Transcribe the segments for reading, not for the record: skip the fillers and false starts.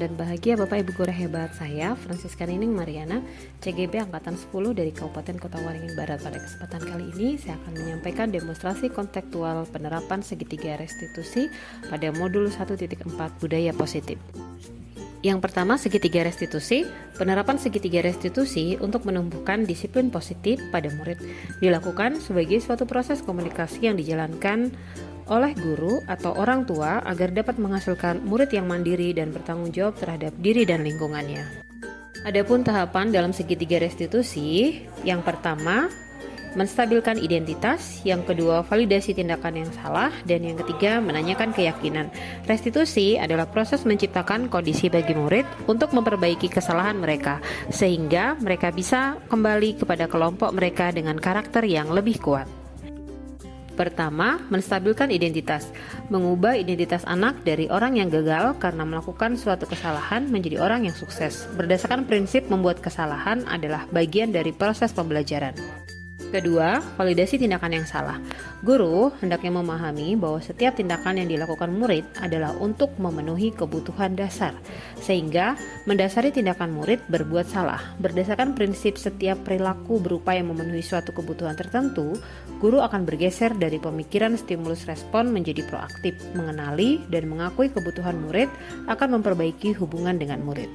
dan bahagia Bapak Ibu Guru hebat. Saya Francisca Nining Mariana, CGB Angkatan 10 dari Kabupaten Kota Waringin Barat. Pada kesempatan kali ini saya akan menyampaikan demonstrasi kontekstual penerapan segitiga restitusi pada modul 1.4 budaya positif. Yang pertama, segitiga restitusi. Penerapan segitiga restitusi untuk menumbuhkan disiplin positif pada murid dilakukan sebagai suatu proses komunikasi yang dijalankan oleh guru atau orang tua agar dapat menghasilkan murid yang mandiri dan bertanggung jawab terhadap diri dan lingkungannya. Adapun tahapan dalam segitiga restitusi, yang pertama, menstabilkan identitas, yang kedua validasi tindakan yang salah, dan yang ketiga menanyakan keyakinan. Restitusi adalah proses menciptakan kondisi bagi murid untuk memperbaiki kesalahan mereka sehingga mereka bisa kembali kepada kelompok mereka dengan karakter yang lebih kuat. Pertama, menstabilkan identitas, mengubah identitas anak dari orang yang gagal karena melakukan suatu kesalahan menjadi orang yang sukses. Berdasarkan prinsip membuat kesalahan adalah bagian dari proses pembelajaran. Kedua, validasi tindakan yang salah. Guru hendaknya memahami bahwa setiap tindakan yang dilakukan murid adalah untuk memenuhi kebutuhan dasar, sehingga mendasari tindakan murid berbuat salah. Berdasarkan prinsip setiap perilaku berupaya memenuhi suatu kebutuhan tertentu, guru akan bergeser dari pemikiran stimulus respon menjadi proaktif, mengenali dan mengakui kebutuhan murid akan memperbaiki hubungan dengan murid.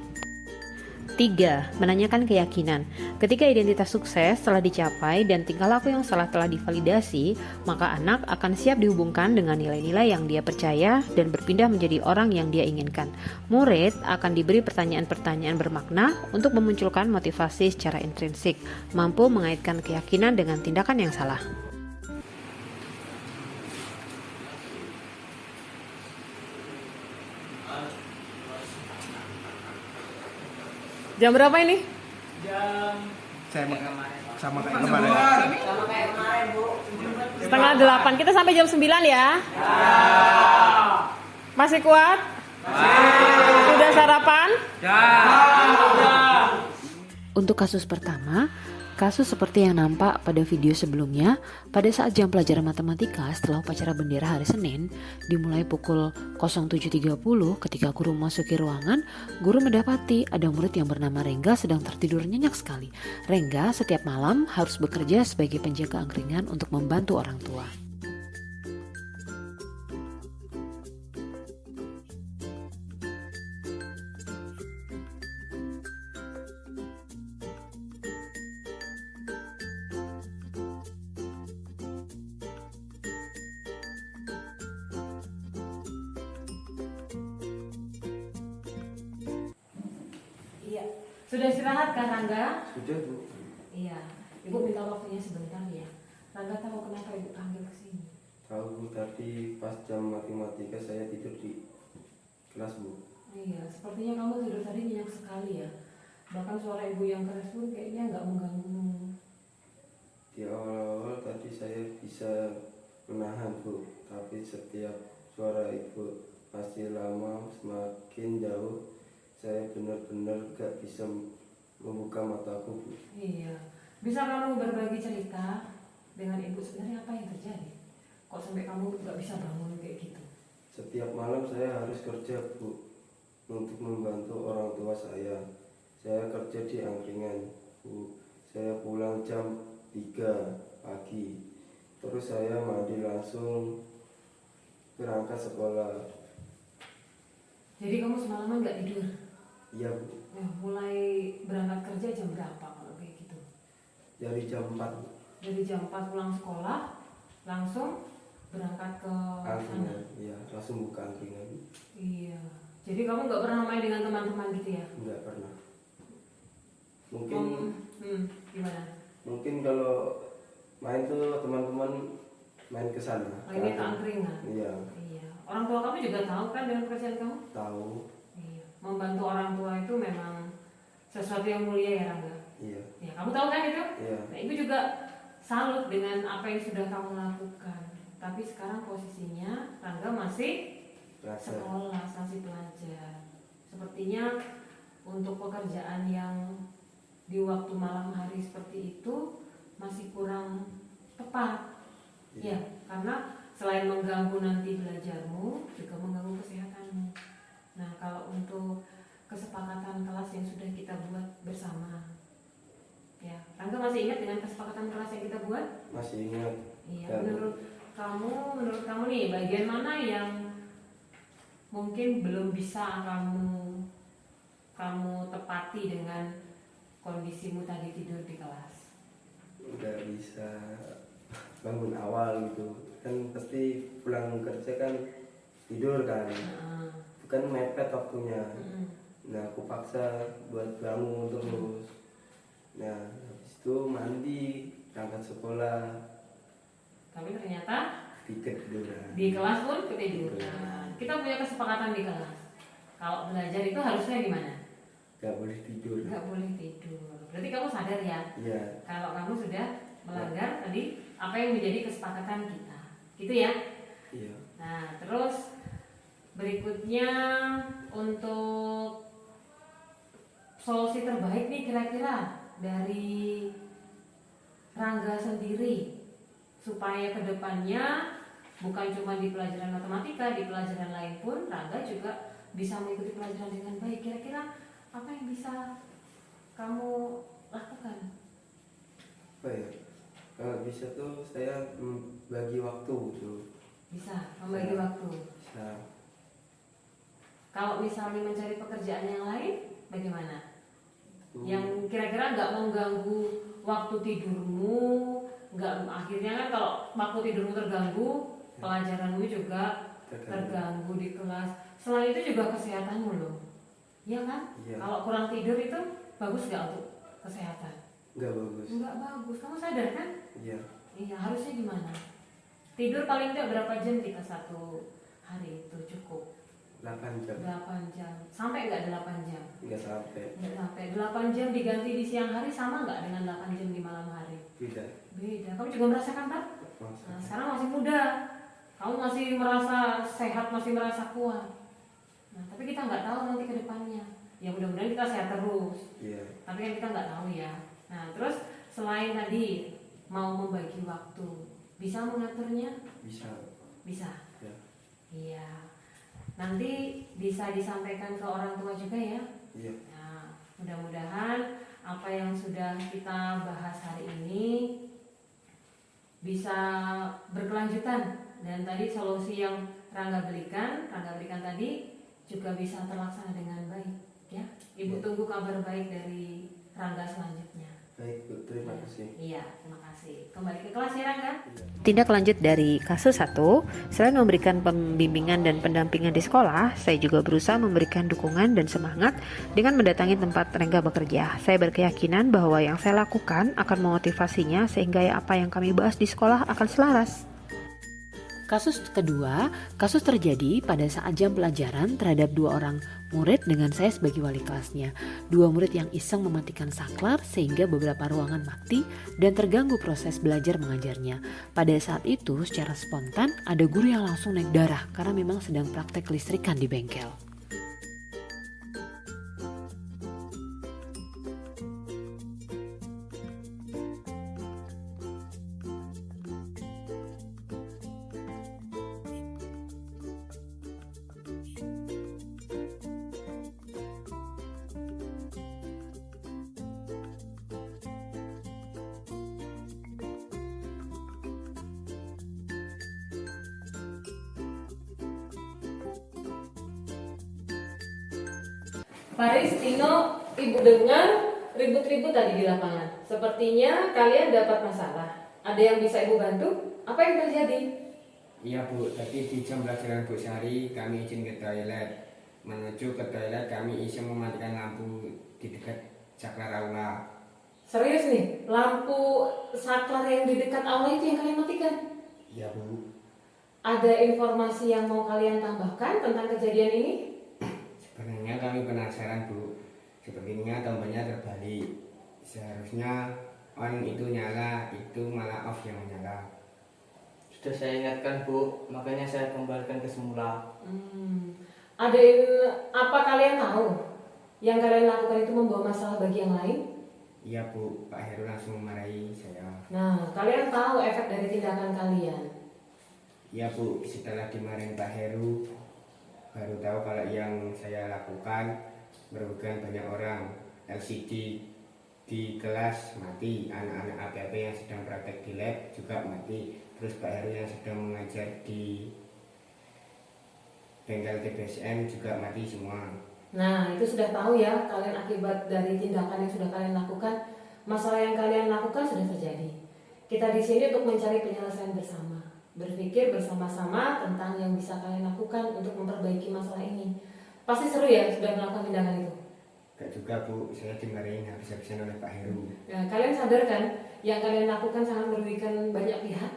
3. Menanyakan keyakinan. Ketika identitas sukses telah dicapai dan tingkah laku yang salah telah divalidasi, maka anak akan siap dihubungkan dengan nilai-nilai yang dia percaya dan berpindah menjadi orang yang dia inginkan. Murid akan diberi pertanyaan-pertanyaan bermakna untuk memunculkan motivasi secara intrinsik, mampu mengaitkan keyakinan dengan tindakan yang salah. Jam berapa ini? Sama kayak kemarin. Bu. 7:30. Kita sampai jam 9 ya. Masih kuat? Sudah sarapan? Untuk kasus pertama, kasus seperti yang nampak pada video sebelumnya, pada saat jam pelajaran matematika setelah upacara bendera hari Senin, dimulai pukul 07.30 ketika guru memasuki ruangan, guru mendapati ada murid yang bernama Rengga sedang tertidur nyenyak sekali. Rengga setiap malam harus bekerja sebagai penjaga angkringan untuk membantu orang tua. Iya. Sudah istirahat kan Rangga? Sudah, Bu. Iya. Ibu minta waktunya sebentar ya. Rangga tahu kenapa ibu panggil ke sini? Tahu, Bu, tadi pas jam matematika saya tidur di kelas, Bu. Iya, sepertinya kamu tidur tadi nyenyak sekali ya. Bahkan suara ibu yang keras pun kayaknya nggak mengganggu. Di awal-awal tadi saya bisa menahan, Bu. Tapi setiap suara Ibu pasti lama semakin jauh, saya benar-benar gak bisa membuka mataku, Bu. Iya. Bisa kamu berbagi cerita dengan ibu sebenarnya apa yang terjadi? Kok sampai kamu nggak bisa bangun kayak gitu? Setiap malam saya harus kerja, Bu, untuk membantu orang tua saya. Saya kerja di angkringan, Bu. Saya pulang jam 3 pagi. Terus saya mandi langsung berangkat sekolah. Jadi kamu semalaman nggak tidur? Iya, Bu. Ya, mulai berangkat kerja jam berapa kalau kayak gitu? Dari jam 4, Bu. Dari jam 4 pulang sekolah langsung berangkat ke sana. Angkringan, iya, langsung buka angkringan. Iya. Jadi kamu nggak pernah main dengan teman-teman gitu ya? Enggak pernah. Mungkin Gimana? mungkin kalau main tuh teman-teman main ke sana. Mainnya ke angkringan. Iya, Iya. Orang tua kamu juga tahu kan dengan pekerjaan kamu? tahu. Iya. Membantu orang tua itu memang sesuatu yang mulia ya Rangga. Iya, Ya, kamu tahu kan itu? iya. Nah, ibu juga salut dengan apa yang sudah kamu lakukan. Tapi sekarang posisinya Rangga masih Belajar. sekolah, masih belajar. Sepertinya untuk pekerjaan yang di waktu malam hari seperti itu masih kurang tepat. Iya. Ya, karena selain mengganggu nanti belajarmu, juga mengganggu kesehatanmu. Nah, kalau untuk kesepakatan kelas yang sudah kita buat bersama. Ya, Rangga masih ingat dengan kesepakatan kelas yang kita buat? Masih ingat. Iya, Ya, Bu. menurut kamu nih, bagian mana yang mungkin belum bisa kamu tepati dengan kondisimu tadi tidur di kelas? Nggak bisa bangun awal gitu kan, pasti pulang kerja kan tidur kan, bukan mepet waktunya. Nah aku paksa buat bangun terus. Nah habis itu mandi, berangkat sekolah, Tapi ternyata tiduran. di kelas pun ketiduran. Kita punya kesepakatan di kelas, kalau belajar itu harusnya gimana? Nggak boleh tidur. Nggak boleh tidur. Berarti kamu sadar ya, Iya. kalau kamu sudah melanggar tadi apa yang menjadi kesepakatan kita, gitu ya. Iya. Nah, terus berikutnya untuk solusi terbaik nih kira-kira dari Rangga sendiri supaya kedepannya bukan cuma di pelajaran matematika, di pelajaran lain pun Rangga juga bisa mengikuti pelajaran dengan baik. Kira-kira apa yang bisa kamu lakukan? Apa ya? Kalau bisa tuh saya bagi waktu tuh. Bisa membagi waktu. Bisa. Kalau misalnya mencari pekerjaan yang lain, bagaimana? Yang Tuh. kira-kira nggak mengganggu waktu tidurmu, nggak, akhirnya kan kalau waktu tidurmu terganggu, pelajaranmu juga terganggu di kelas. Selain itu juga kesehatanmu loh, iya kan? Iya. Kalau kurang tidur itu bagus nggak untuk kesehatan? Nggak bagus. Nggak bagus. Kamu sadar kan? Iya. Iya, harusnya gimana? Tidur paling nggak berapa jam kita satu hari itu cukup? 8 jam. 8 jam. Sampai nggak 8 jam? Nggak sampai. Nggak sampai. 8 jam diganti di siang hari sama nggak dengan 8 jam di malam hari? Beda. Beda. Kamu juga merasakan tak? Masa. Nah, sekarang masih muda. Kamu masih merasa sehat, masih merasa kuat. Nah, tapi kita nggak tahu nanti ke depannya. Ya mudah-mudahan kita sehat terus. Iya. Tapi kan kita nggak tahu ya. Nah, terus selain tadi mau membagi waktu, bisa mengaturnya? Bisa. Bisa. Ya. Iya. Nanti bisa disampaikan ke orang tua juga ya. Iya. Nah, mudah-mudahan apa yang sudah kita bahas hari ini bisa berkelanjutan, dan tadi solusi yang Rangga berikan tadi juga bisa terlaksana dengan baik ya. Ibu tunggu kabar baik dari Rangga selanjutnya. Baik Bu, terima kasih. Iya, terima kasih. Kembali ke kelas ya Rangga. Tindak lanjut dari kasus 1, selain memberikan pembimbingan dan pendampingan di sekolah, saya juga berusaha memberikan dukungan dan semangat dengan mendatangi tempat Rangga bekerja. Saya berkeyakinan bahwa yang saya lakukan akan memotivasinya sehingga apa yang kami bahas di sekolah akan selaras. Kasus kedua, kasus terjadi pada saat jam pelajaran terhadap 2 orang murid dengan saya sebagai wali kelasnya. 2 murid yang iseng mematikan saklar sehingga beberapa ruangan mati dan terganggu proses belajar mengajarnya. Pada saat itu secara spontan ada guru yang langsung naik darah karena memang sedang praktek listrikan di bengkel. Faris, Tino, Ibu dengar ribut-ribut tadi di lapangan. Sepertinya kalian dapat masalah. Ada yang bisa Ibu bantu? Apa yang terjadi? Iya Bu, tadi di jam pelajaran Bu Sari kami izin ke toilet. Menuju ke toilet kami iseng mematikan lampu di dekat saklar aula. Serius nih, lampu saklar yang di dekat aula itu yang kalian matikan? Iya Bu. Ada informasi yang mau kalian tambahkan tentang kejadian ini? Sebenarnya kami penasaran Bu. Sepertinya tombolnya terbalik. Seharusnya on itu nyala, itu malah off yang menyala. Sudah saya ingatkan Bu, makanya saya kembalikan ke semula. Apa kalian tahu yang kalian lakukan itu membawa masalah bagi yang lain? Iya Bu, Pak Heru langsung memarahi saya. Nah, kalian tahu efek dari tindakan kalian. Iya Bu, setelah dimarahin Pak Heru baru tahu kalau yang saya lakukan merugikan banyak orang. LCD di kelas mati, anak-anak APP yang sedang praktek di lab juga mati, terus Pak Heru yang sedang mengajar di bengkel TBSM juga mati semua. Nah, itu sudah tahu ya kalian akibat dari tindakan yang sudah kalian lakukan, masalah yang kalian lakukan sudah terjadi. Kita di sini untuk mencari penyelesaian bersama, berpikir bersama-sama tentang yang bisa kalian lakukan untuk memperbaiki masalah ini. Pasti seru ya sudah melakukan tindakan itu. Gak juga Bu, saya dengerin habis-habisan oleh Pak Heru. Nah, kalian sadar kan yang kalian lakukan sangat merugikan banyak pihak?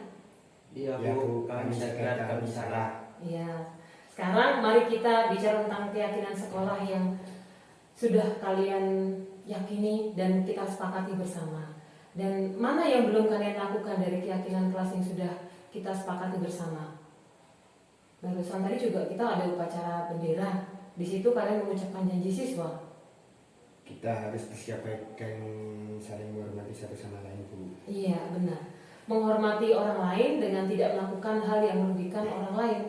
Iya Ya Bu, Bu, kami sadar kami salah. Iya. Sekarang mari kita bicara tentang keyakinan sekolah yang sudah kalian yakini dan kita sepakati bersama. Dan mana yang belum kalian lakukan dari keyakinan kelas yang sudah kita sepakati bersama? Barusan tadi juga kita ada upacara bendera. Di situ kalian mengucapkan janji siswa. Kita harus bersiap baik dan saling menghormati satu sama lain Bu. Iya, benar. Menghormati orang lain dengan tidak melakukan hal yang merugikan orang lain.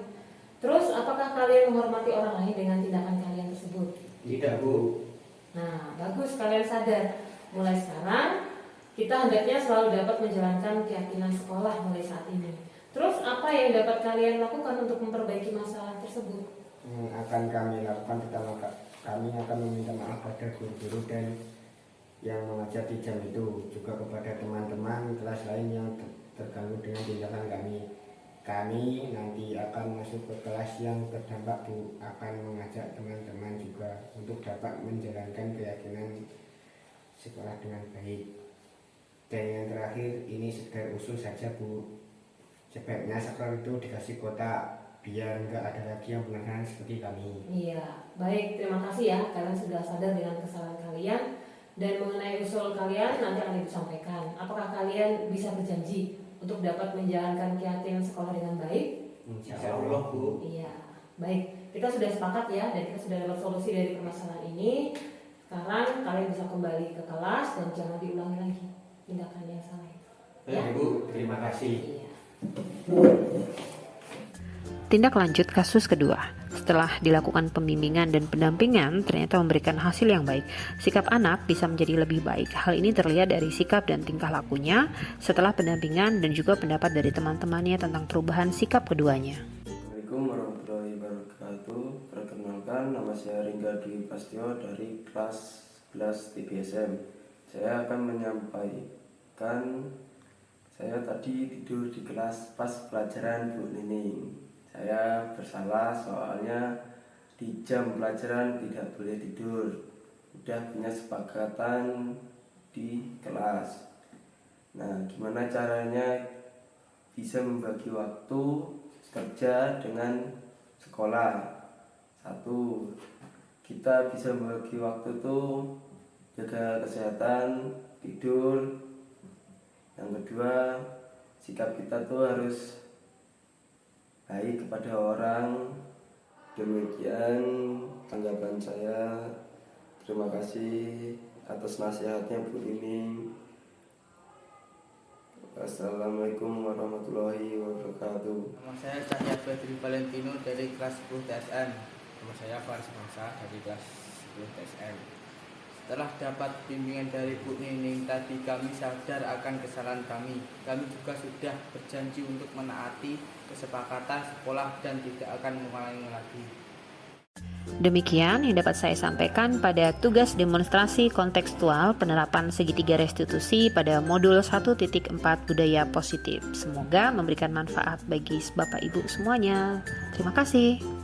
Terus, apakah kalian menghormati orang lain dengan tindakan kalian tersebut? Tidak Bu. Nah, bagus kalian sadar. Mulai sekarang, kita hendaknya selalu dapat menjalankan keyakinan sekolah mulai saat ini. Terus, apa yang dapat kalian lakukan untuk memperbaiki masalah tersebut? Akan kami lakukan, pertama kami akan meminta maaf pada guru-guru dan yang mengajar di jam itu, juga kepada teman-teman kelas lain yang terganggu dengan tindakan kami. Kami nanti akan masuk ke kelas yang terdampak Bu, akan mengajak teman-teman juga untuk dapat menjalankan keyakinan sekolah dengan baik. Dan yang terakhir, ini sekedar usul saja Bu, sebaiknya saklar itu dikasih kotak biar nggak ada lagi yang beneran seperti kami. Iya, baik. Terima kasih ya. Kalian sudah sadar dengan kesalahan kalian. Dan mengenai usul kalian, nanti akan disampaikan. Apakah kalian bisa berjanji untuk dapat menjalankan keyakinan sekolah dengan baik? Insya Allah Bu. Iya, baik. Kita sudah sepakat ya, dan kita sudah dapat solusi dari permasalahan ini. Sekarang kalian bisa kembali ke kelas dan jangan diulangi lagi tindakan yang salah itu. Baik Bu, terima kasih. Iya. Tindak lanjut kasus kedua. Setelah dilakukan pembimbingan dan pendampingan, ternyata memberikan hasil yang baik. Sikap anak bisa menjadi lebih baik. Hal ini terlihat dari sikap dan tingkah lakunya setelah pendampingan dan juga pendapat dari teman-temannya tentang perubahan sikap keduanya. Assalamualaikum warahmatullahi wabarakatuh. Perkenalkan, nama saya Ringga Dwi Prastyo dari kelas 11 TBSM. Saya akan menyampaikan, saya tadi tidur di kelas pas pelajaran Bu Nining. Saya bersalah soalnya di jam pelajaran tidak boleh tidur. Udah punya sepakatan di kelas. Nah, gimana caranya bisa membagi waktu kerja dengan sekolah? Satu, kita bisa membagi waktu tuh jaga kesehatan, tidur. Yang kedua, sikap kita tuh harus baik kepada orang. Demikian tanggapan saya. Terima kasih atas nasihatnya Bu Nining. Assalamualaikum warahmatullahi wabarakatuh. Nama saya Cahya Badri Valentino dari kelas 10 TSM. Nama saya Faris Bangsa dari kelas 10 TSM. Setelah dapat bimbingan dari Bu Nining tadi, kami sadar akan kesalahan kami. Kami juga sudah berjanji untuk menaati kesepakatan sekolah dan tidak akan mengulangi lagi. Demikian yang dapat saya sampaikan pada tugas demonstrasi kontekstual penerapan segitiga restitusi pada modul 1.4 budaya positif. Semoga memberikan manfaat bagi Bapak Ibu semuanya. Terima kasih.